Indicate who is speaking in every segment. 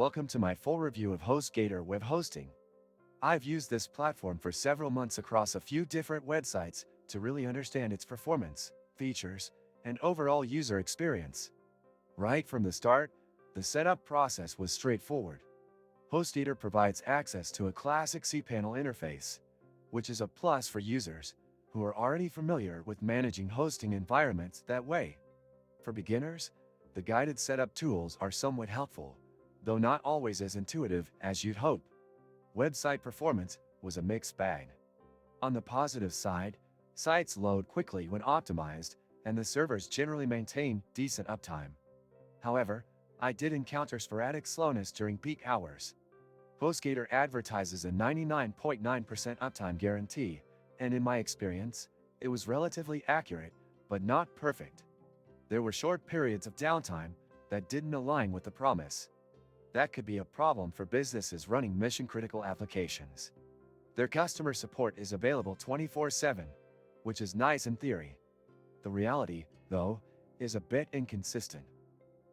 Speaker 1: Welcome to my full review of HostGator web hosting. I've used this platform for several months across a few different websites to really understand its performance, features, and overall user experience. Right from the start, the setup process was straightforward. HostGator provides access to a classic cPanel interface, which is a plus for users who are already familiar with managing hosting environments that way. For beginners, the guided setup tools are somewhat helpful, though not always as intuitive as you'd hope. Website performance was a mixed bag. On the positive side, sites load quickly when optimized, and the servers generally maintain decent uptime. However, I did encounter sporadic slowness during peak hours. HostGator advertises a 99.9% uptime guarantee, and in my experience, it was relatively accurate, but not perfect. There were short periods of downtime that didn't align with the promise. That could be a problem for businesses running mission-critical applications. Their customer support is available 24/7, which is nice in theory. The reality, though, is a bit inconsistent.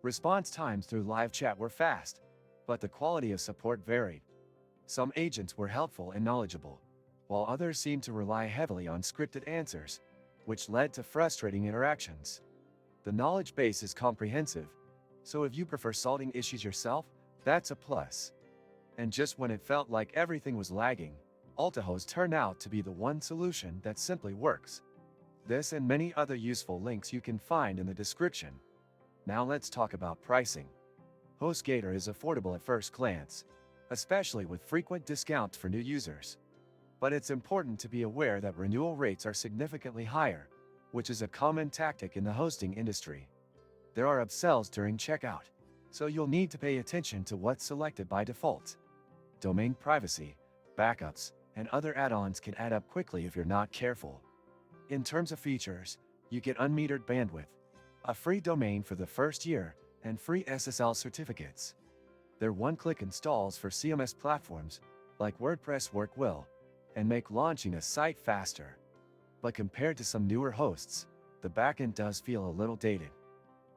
Speaker 1: Response times through live chat were fast, but the quality of support varied. Some agents were helpful and knowledgeable, while others seemed to rely heavily on scripted answers, which led to frustrating interactions. The knowledge base is comprehensive, so if you prefer solving issues yourself, that's a plus. And just when it felt like everything was lagging, AltaHost turned out to be the one solution that simply works. This and many other useful links you can find in the description. Now let's talk about pricing. HostGator is affordable at first glance, especially with frequent discounts for new users. But it's important to be aware that renewal rates are significantly higher, which is a common tactic in the hosting industry. There are upsells during checkout, so you'll need to pay attention to what's selected by default. Domain privacy, backups, and other add-ons can add up quickly if you're not careful. In terms of features, you get unmetered bandwidth, a free domain for the first year, and free SSL certificates. They're one-click installs for CMS platforms, like WordPress work well, and make launching a site faster. But compared to some newer hosts, the backend does feel a little dated.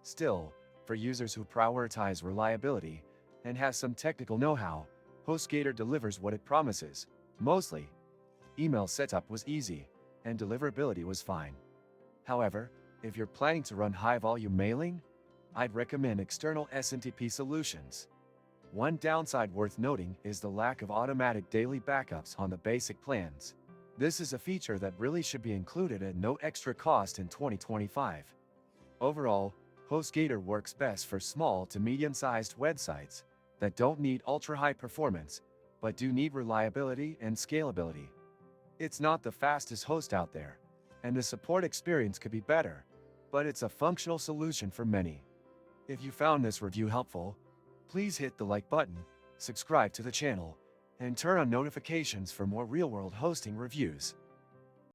Speaker 1: Still, for users who prioritize reliability and have some technical know-how, HostGator delivers what it promises, mostly. Email setup was easy, and deliverability was fine. However, if you're planning to run high-volume mailing, I'd recommend external SMTP solutions. One downside worth noting is the lack of automatic daily backups on the basic plans. This is a feature that really should be included at no extra cost in 2025. Overall, HostGator works best for small to medium-sized websites that don't need ultra-high performance, but do need reliability and scalability. It's not the fastest host out there, and the support experience could be better, but it's a functional solution for many. If you found this review helpful, please hit the like button, subscribe to the channel, and turn on notifications for more real-world hosting reviews.